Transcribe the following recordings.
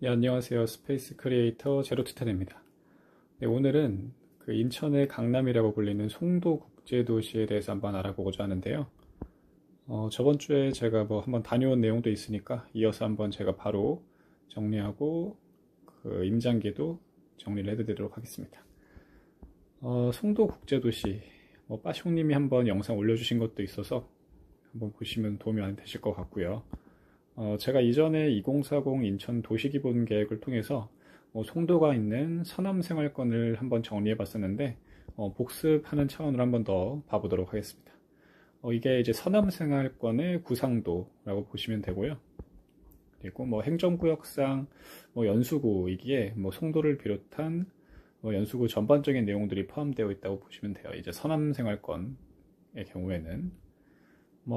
네, 안녕하세요. 스페이스 크리에이터 제로투텐입니다. 네, 오늘은 그 인천의 강남이라고 불리는 송도 국제도시에 대해서 한번 알아보고자 하는데요. 저번 주에 제가 뭐 한번 다녀온 내용도 있으니까 이어서 한번 제가 바로 정리하고 그 임장기도 정리를 해드리도록 하겠습니다. 송도 국제도시, 빠숑님이 한번 영상 올려주신 것도 있어서 한번 보시면 도움이 많이 되실 것 같고요. 제가 이전에 2040 인천 도시기본 계획을 통해서 송도가 있는 서남생활권을 한번 정리해 봤었는데 복습하는 차원으로 한번 더 봐보도록 하겠습니다. 이게 이제 서남생활권의 구상도라고 보시면 되고요. 그리고 행정구역상 연수구이기에 송도를 비롯한 연수구 전반적인 내용들이 포함되어 있다고 보시면 돼요. 이제 서남생활권의 경우에는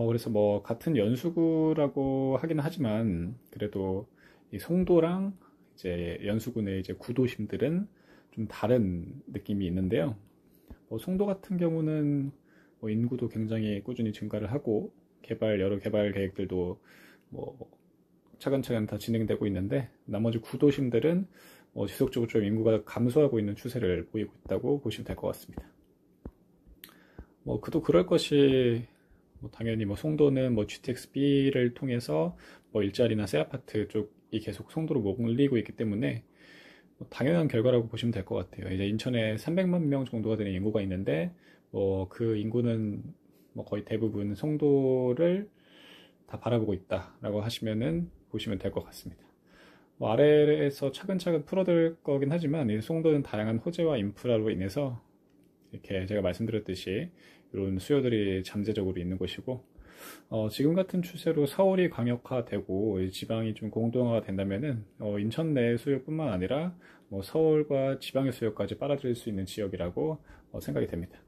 그래서 같은 연수구라고 하긴 하지만 그래도 이 송도랑 이제 연수구 내 이제 구도심들은 좀 다른 느낌이 있는데요. 송도 같은 경우는 인구도 굉장히 꾸준히 증가를 하고 여러 개발 계획들도 차근차근 다 진행되고 있는데 나머지 구도심들은 지속적으로 좀 인구가 감소하고 있는 추세를 보이고 있다고 보시면 될 것 같습니다. 그도 그럴 것이 당연히 송도는 GTX-B를 통해서 일자리나 새 아파트 쪽이 계속 송도로 몰리고 있기 때문에 당연한 결과라고 보시면 될 것 같아요. 이제 인천에 300만 명 정도가 되는 인구가 있는데 그 인구는 거의 대부분 송도를 다 바라보고 있다라고 하시면은 보시면 될 것 같습니다. 아래에서 차근차근 풀어들 거긴 하지만 이 송도는 다양한 호재와 인프라로 인해서 이렇게 제가 말씀드렸듯이 이런 수요들이 잠재적으로 있는 곳이고 지금 같은 추세로 서울이 광역화되고 지방이 좀 공동화가 된다면은 인천 내 수요뿐만 아니라 서울과 지방의 수요까지 빨아들일 수 있는 지역이라고 생각이 됩니다.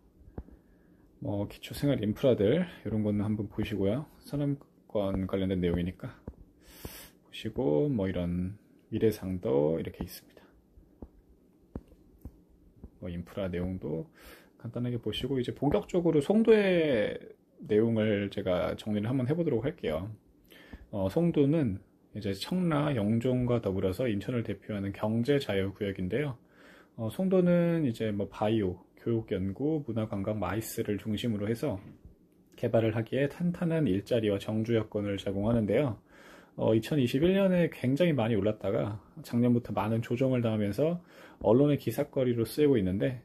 기초생활 인프라들 이런 거는 한번 보시고요. 서남권 관련된 내용이니까 보시고 이런 미래상도 이렇게 있습니다. 인프라 내용도 간단하게 보시고 이제 본격적으로 송도의 내용을 제가 정리를 한번 해보도록 할게요. 송도는 이제 청라, 영종과 더불어서 인천을 대표하는 경제자유구역인데요. 송도는 이제 바이오, 교육연구, 문화관광, 마이스를 중심으로 해서 개발을 하기에 탄탄한 일자리와 정주 여건을 제공하는데요. 2021년에 굉장히 많이 올랐다가 작년부터 많은 조정을 당하면서 언론의 기사거리로 쓰이고 있는데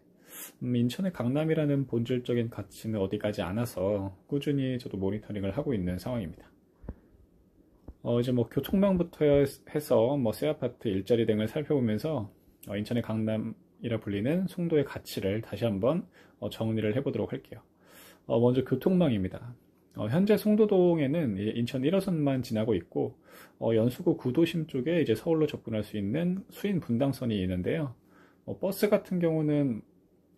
인천의 강남이라는 본질적인 가치는 어디 가지 않아서 꾸준히 저도 모니터링을 하고 있는 상황입니다. 이제 교통망부터 해서 새 아파트, 일자리 등을 살펴보면서 인천의 강남이라 불리는 송도의 가치를 다시 한번 정리를 해보도록 할게요. 먼저 교통망입니다. 현재 송도동에는 인천 1호선만 지나고 있고 연수구 구도심 쪽에 이제 서울로 접근할 수 있는 수인 분당선이 있는데요. 버스 같은 경우는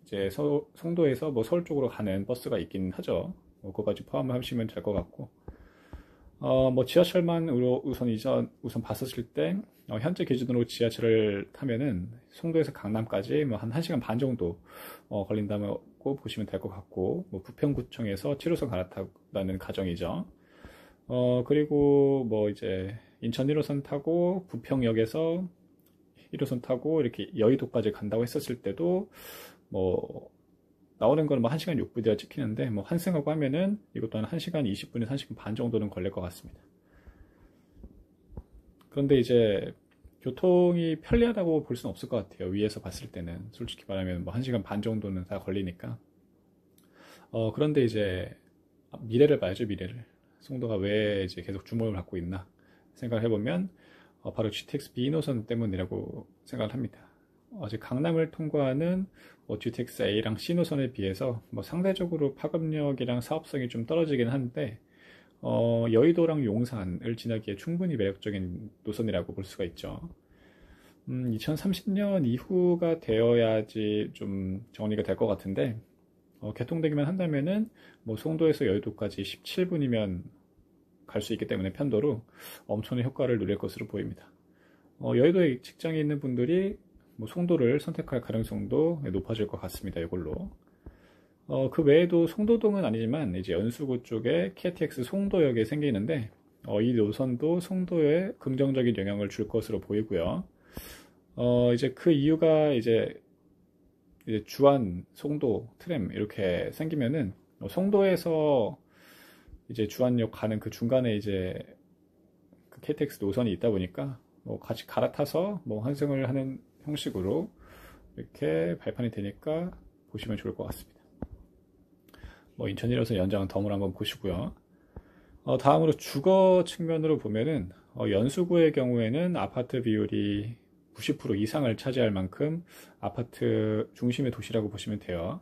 이제 송도에서 서울 쪽으로 가는 버스가 있긴 하죠. 그거까지 포함하시면 될 것 같고 지하철만 우선 봤었을 때 현재 기준으로 지하철을 타면은 송도에서 강남까지 한 1시간 반 정도 걸린다고 보시면 될 것 같고 부평구청에서 7호선 갈아타는 가정이죠. 그리고 이제 인천 1호선 타고 부평역에서 1호선 타고 이렇게 여의도까지 간다고 했었을 때도 나오는 거는 1시간 6분이라 찍히는데 환승하고 하면은 이것도 한 1시간 20분에서 1시간 반 정도는 걸릴 것 같습니다. 그런데 이제 교통이 편리하다고 볼 수는 없을 것 같아요. 위에서 봤을 때는 솔직히 말하면 1시간 반 정도는 다 걸리니까. 그런데 이제 미래를 봐야죠. 미래를. 송도가 왜 이제 계속 주목을 받고 있나 생각을 해보면 바로 GTX-B 노선 때문이라고 생각을 합니다. 아직 강남을 통과하는 GTX-A랑 C 노선에 비해서 상대적으로 파급력이랑 사업성이 좀 떨어지긴 한데 여의도랑 용산을 지나기에 충분히 매력적인 노선이라고 볼 수가 있죠. 2030년 이후가 되어야지 좀 정리가 될 것 같은데 개통되기만 한다면은 송도에서 여의도까지 17분이면 갈 수 있기 때문에 편도로 엄청난 효과를 누릴 것으로 보입니다. 여의도에 직장에 있는 분들이 송도를 선택할 가능성도 높아질 것 같습니다. 이걸로 그 외에도 송도동은 아니지만 이제 연수구 쪽에 KTX 송도역이 생기는데 이 노선도 송도에 긍정적인 영향을 줄 것으로 보이고요. 이제 그 이유가 이제 주안, 송도, 트램 이렇게 생기면은 송도에서 이제 주안역 가는 그 중간에 이제 그 KTX 노선이 있다 보니까 뭐 같이 갈아타서 뭐 환승을 하는 형식으로 이렇게 발판이 되니까 보시면 좋을 것 같습니다. 뭐 인천 1호선 연장은 덤을 한번 보시고요. 다음으로 주거 측면으로 보면은 연수구의 경우에는 아파트 비율이 90% 이상을 차지할 만큼 아파트 중심의 도시라고 보시면 돼요.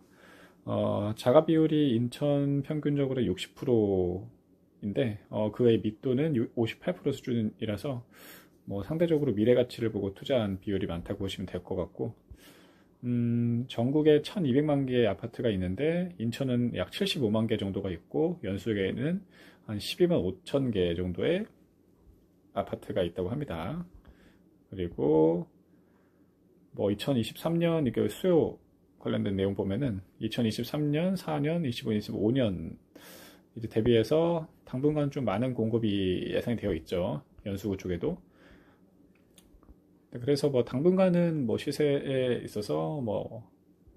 자가 비율이 인천 평균적으로 60%인데 그 외의密도는 58% 수준이라서 뭐 상대적으로 미래 가치를 보고 투자한 비율이 많다고 보시면 될 것 같고, 전국에 1200만 개의 아파트가 있는데 인천은 약 75만 개 정도가 있고 연수에는 한 12만 5천 개 정도의 아파트가 있다고 합니다. 그리고 뭐 2023년 이게 수요 관련된 내용 보면은 2023년, 4년, 25년, 25년 이제 대비해서 당분간 좀 많은 공급이 예상이 되어 있죠. 연수구 쪽에도. 그래서 뭐 당분간은 뭐 시세에 있어서 뭐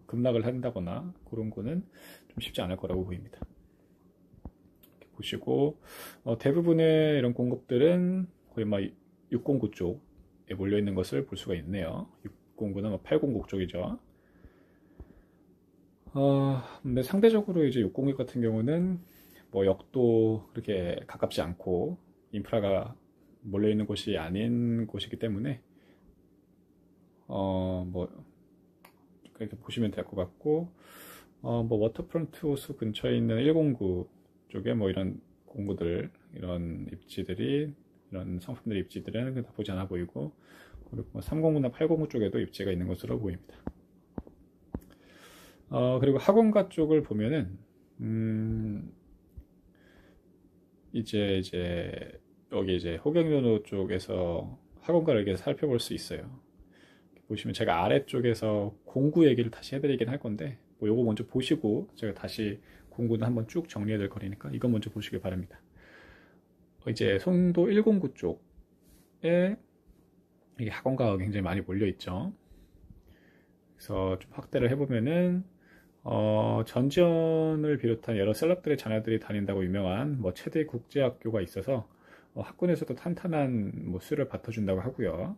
급락을 한다거나 그런 거는 좀 쉽지 않을 거라고 보입니다. 이렇게 보시고 대부분의 이런 공급들은 거의 막 609 쪽에 몰려 있는 것을 볼 수가 있네요. 609는 뭐 809 쪽이죠. 근데 상대적으로 이제 601 같은 경우는 뭐 역도 그렇게 가깝지 않고 인프라가 몰려 있는 곳이 아닌 곳이기 때문에 뭐 그렇게 보시면 될 것 같고, 뭐 워터프론트 호수 근처에 있는 109 쪽에 뭐 이런 공구들, 이런 입지들이, 이런 상품들 입지들은 나쁘지 않아 보이고, 그리고 뭐 309나 809 쪽에도 입지가 있는 것으로 보입니다. 그리고 학원가 쪽을 보면은 이제 여기 이제 호경련로 쪽에서 학원가를 이렇게 살펴볼 수 있어요. 보시면 제가 아래쪽에서 공구 얘기를 다시 해드리긴 할 건데, 뭐 요거 먼저 보시고 제가 다시 공구는 한번 쭉 정리해 드릴 거니까 이거 먼저 보시길 바랍니다. 이제 송도 109 쪽에 이게 학원가가 굉장히 많이 몰려 있죠. 그래서 좀 확대를 해보면은 전지현을 비롯한 여러 셀럽들의 자녀들이 다닌다고 유명한 뭐 최대 국제학교가 있어서 학군에서도 탄탄한 뭐 수를 받쳐준다고 하고요.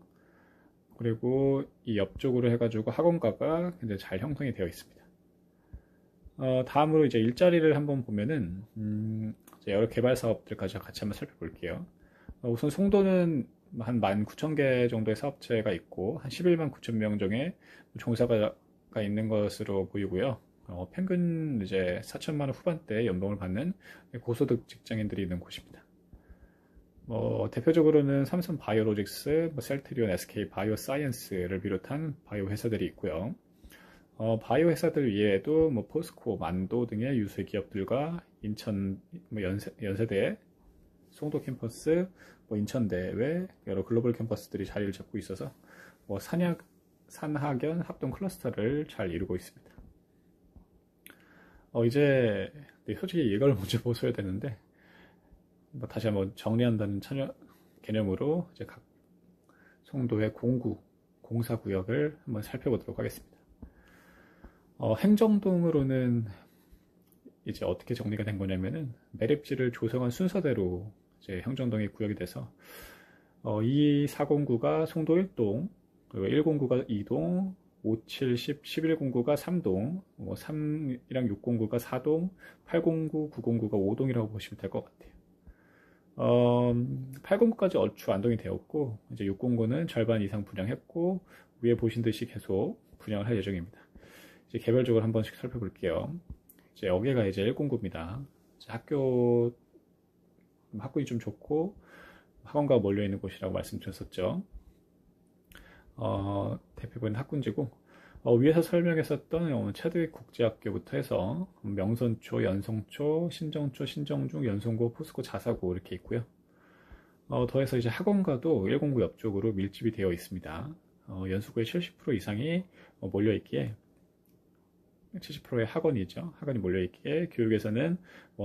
그리고 이 옆쪽으로 해가지고 학원가가 굉장히 잘 형성이 되어 있습니다. 다음으로 이제 일자리를 한번 보면은 이제 여러 개발 사업들까지 같이 한번 살펴볼게요. 우선 송도는 한 19,000개 정도의 사업체가 있고 한 11만 9천 명 정도의 종사가 있는 것으로 보이고요. 평균 이제 4천만 원 후반대 연봉을 받는 고소득 직장인들이 있는 곳입니다. 대표적으로는 삼성 바이오로직스, 셀트리온, SK 바이오사이언스를 비롯한 바이오 회사들이 있고요. 바이오 회사들 외에도 포스코, 만도 등의 유수 기업들과 인천 연세대, 송도 캠퍼스, 인천대 외 여러 글로벌 캠퍼스들이 자리를 잡고 있어서 산학연 합동 클러스터를 잘 이루고 있습니다. 이제 솔직히 이걸 먼저 보셔야 되는데 다시 한번 정리한다는 개념으로 이제 각 송도의 공사구역을 한번 살펴보도록 하겠습니다. 행정동으로는 이제 어떻게 정리가 된 거냐면은 매립지를 조성한 순서대로 이제 행정동이 구역이 돼서 2409가 송도 1동, 그리고 109가 2동, 57, 10, 1109가 3동, 3이랑 609가 4동, 809, 909가 5동이라고 보시면 될 것 같아요. 809까지 얼추 안동이 되었고 이제 609는 절반 이상 분양했고 위에 보신 듯이 계속 분양을 할 예정입니다. 이제 개별적으로 한 번씩 살펴볼게요. 이제 여기가 이제 109입니다. 학군이 좀 좋고 학원가가 몰려 있는 곳이라고 말씀드렸었죠. 대표적인 학군지고 위에서 설명했었던 체드윅 국제학교부터 해서 명선초, 연성초, 신정초, 신정중, 연송고, 포스코, 자사고 이렇게 있고요. 더해서 이제 학원가도 109 옆쪽으로 밀집이 되어 있습니다. 연수구의 70% 이상이 몰려 있기에 70%의 학원이죠. 학원이 몰려 있기에 교육에서는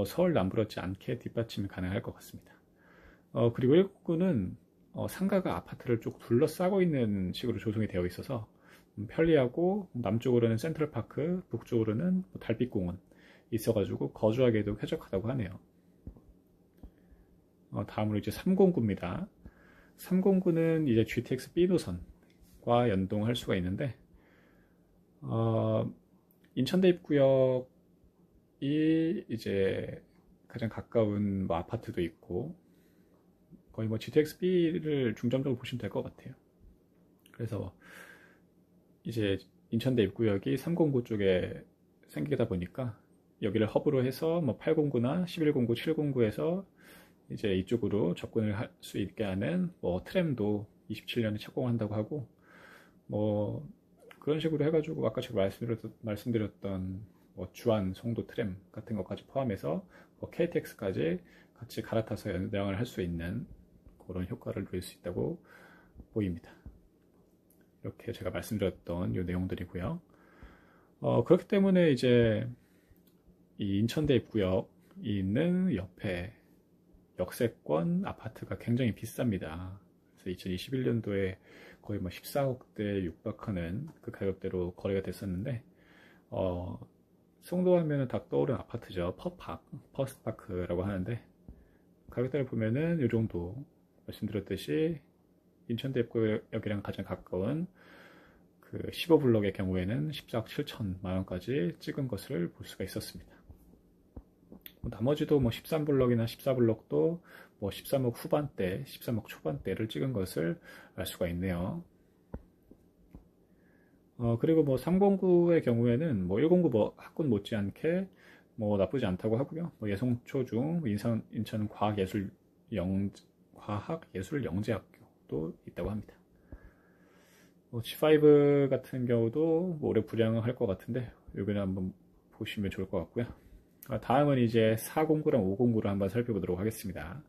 서울 남부럽지 않게 뒷받침이 가능할 것 같습니다. 그리고 1공구는 상가가 아파트를 쭉 둘러싸고 있는 식으로 조성이 되어 있어서 편리하고, 남쪽으로는 센트럴파크, 북쪽으로는 뭐 달빛공원 있어가지고 거주하기에도 쾌적하다고 하네요. 다음으로 이제 3공구입니다. 3공구는 이제 GTX B 노선과 연동할 수가 있는데, 인천 대입구역이 이제 가장 가까운 뭐 아파트도 있고, 거의 뭐 GTX B를 중점적으로 보시면 될 것 같아요. 그래서 이제 인천 대입구역이 3공구 쪽에 생기다 보니까 여기를 허브로 해서 뭐 8공구나 11공구, 7공구에서 이제 이쪽으로 접근을 할 수 있게 하는 뭐 트램도 27년에 착공한다고 하고, 뭐 그런 식으로 해가지고 아까 제가 말씀드렸던 뭐 주안 송도 트램 같은 것까지 포함해서 뭐 KTX까지 같이 갈아타서 연장을 할 수 있는 그런 효과를 누릴 수 있다고 보입니다. 이렇게 제가 말씀드렸던 이 내용들이고요. 그렇기 때문에 이제 이 인천대 입구역이 있는 옆에 역세권 아파트가 굉장히 비쌉니다. 그래서 2021년도에 거의 뭐 14억대에 육박하는 그 가격대로 거래가 됐었는데, 송도 하면은 다 떠오르는 아파트죠. 퍼스트파크라고 하는데, 가격대를 보면은 이 정도, 말씀드렸듯이 인천대입구역이랑 가장 가까운 그 15블럭의 경우에는 14억 7천만 원까지 찍은 것을 볼 수가 있었습니다. 나머지도 뭐 13블럭이나 14블럭도 뭐 13억 후반대, 13억 초반대를 찍은 것을 알 수가 있네요. 그리고 뭐 3공구의 경우에는 뭐 1공구 뭐 학군 못지않게 뭐 나쁘지 않다고 하고요. 뭐 예성초중, 인천 과학예술영재학교도 있다고 합니다. G5 같은 경우도 뭐 올해 불량을 할 것 같은데, 여기는 한번 보시면 좋을 것 같고요. 다음은 이제 4공구랑 5공구를 한번 살펴보도록 하겠습니다.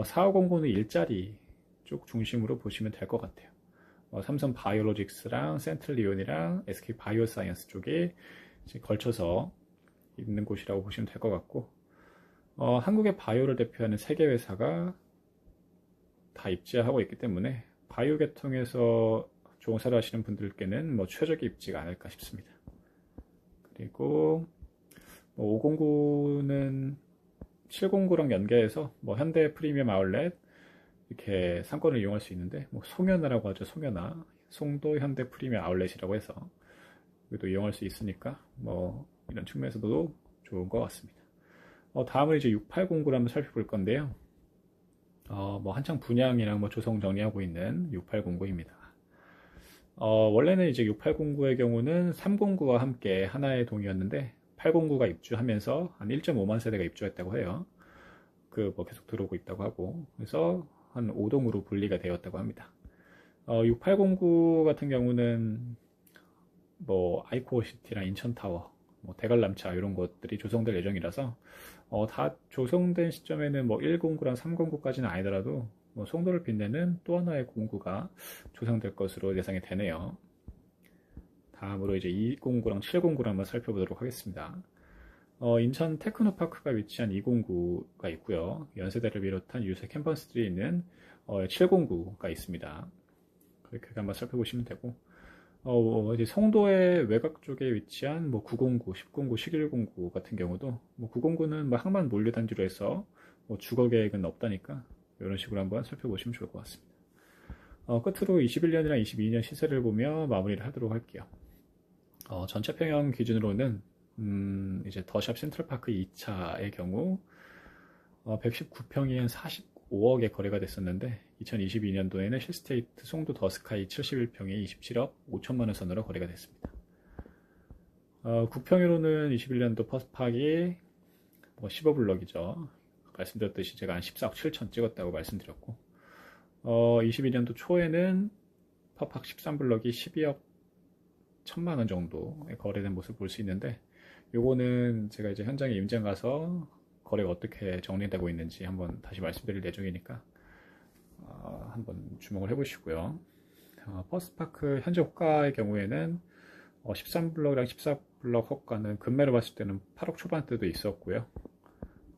4, 5공구는 일자리 쪽 중심으로 보시면 될 것 같아요. 삼성 바이오로직스랑 센트럴리온이랑 SK 바이오사이언스 쪽에 걸쳐서 있는 곳이라고 보시면 될 것 같고, 한국의 바이오를 대표하는 세계 회사가 다 입지하고 있기 때문에 바이오 계통에서 종사를 하시는 분들께는 뭐 최적의 입지가 아닐까 싶습니다. 그리고 5공구는 7공구랑 연계해서 뭐 현대 프리미엄 아울렛 이렇게 상권을 이용할 수 있는데, 뭐 송현아라고 하죠. 송현아, 송도 현대 프리미엄 아울렛이라고 해서 여기도 이용할 수 있으니까 뭐 이런 측면에서도 좋은 것 같습니다. 다음은 이제 6809를 한번 살펴볼 건데요. 뭐 한창 분양이랑 뭐 조성 정리하고 있는 6809입니다. 원래는 이제 6809의 경우는 309와 함께 하나의 동이었는데, 809가 입주하면서 한 1.5만 세대가 입주했다고 해요. 뭐 계속 들어오고 있다고 하고, 그래서 한 5동으로 분리가 되었다고 합니다. 6809 같은 경우는 뭐 아이코어시티랑 인천타워, 뭐 대관람차 이런 것들이 조성될 예정이라서, 다 조성된 시점에는 뭐 1공구랑 3공구까지는 아니더라도 뭐 송도를 빛내는 또 하나의 공구가 조성될 것으로 예상이 되네요. 다음으로 이제 2공구랑 7공구를 한번 살펴보도록 하겠습니다. 인천 테크노파크가 위치한 2공구가 있고요. 연세대를 비롯한 유세 캠퍼스들이 있는 7공구가 있습니다. 그렇게 한번 살펴보시면 되고, 이제 송도의 외곽 쪽에 위치한 뭐 9공구, 10공구, 11공구 같은 경우도, 뭐 9공구는 뭐 항만 몰려 단지로 해서 뭐 주거 계획은 없다니까 이런 식으로 한번 살펴보시면 좋을 것 같습니다. 끝으로 21년이랑 22년 시세를 보며 마무리를 하도록 할게요. 전체 평형 기준으로는 이제 더샵 센트럴파크 2차의 경우 119평이 한 45억에 거래가 됐었는데, 2022년도에는 힐스테이트 송도 더스카이 71평이 27억 5천만원 선으로 거래가 됐습니다. 9평으로는 21년도 퍼스트팍이 뭐 15블럭이죠. 말씀드렸듯이 제가 한 14억 7천 찍었다고 말씀드렸고, 22년도 초에는 퍼팍 13블럭이 12억 1천만원 정도에 거래된 모습을 볼 수 있는데, 요거는 제가 이제 현장에 임장 가서 거래가 어떻게 정리되고 있는지 한번 다시 말씀드릴 예정이니까 한번 주목을 해보시고요. 퍼스트파크 현재 호가의 경우에는 13블럭이랑 14블럭 호가는 금매로 봤을 때는 8억 초반대도 있었고요.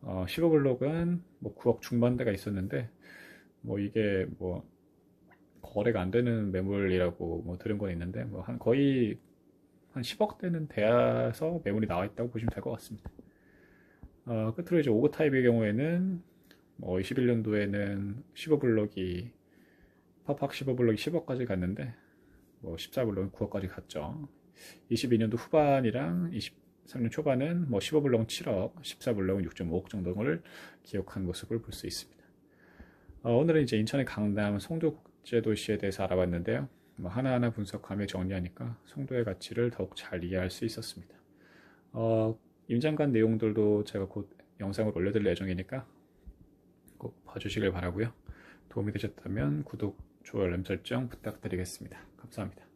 15블록은 뭐 9억 중반대가 있었는데, 뭐 이게 뭐 거래가 안 되는 매물이라고 뭐 들은 건 있는데, 뭐 거의 한 10억대는 돼서 매물이 나와 있다고 보시면 될 것 같습니다. 끝으로 이제 오그 타입의 경우에는 뭐 21년도에는 15블록이 파팍 15블록이 10억까지 갔는데, 뭐 14블록은 9억까지 갔죠. 22년도 후반이랑 23년 초반은 뭐 15블록은 7억, 14블록은 6.5억 정도를 기록한 모습을 볼 수 있습니다. 오늘은 이제 인천의 강남 송도국제도시에 대해서 알아봤는데요. 뭐 하나하나 분석하며 정리하니까 송도의 가치를 더욱 잘 이해할 수 있었습니다. 임장관 내용들도 제가 곧 영상을 올려드릴 예정이니까 꼭 봐주시길 바라고요. 도움이 되셨다면 구독, 좋아요, 알림 설정 부탁드리겠습니다. 감사합니다.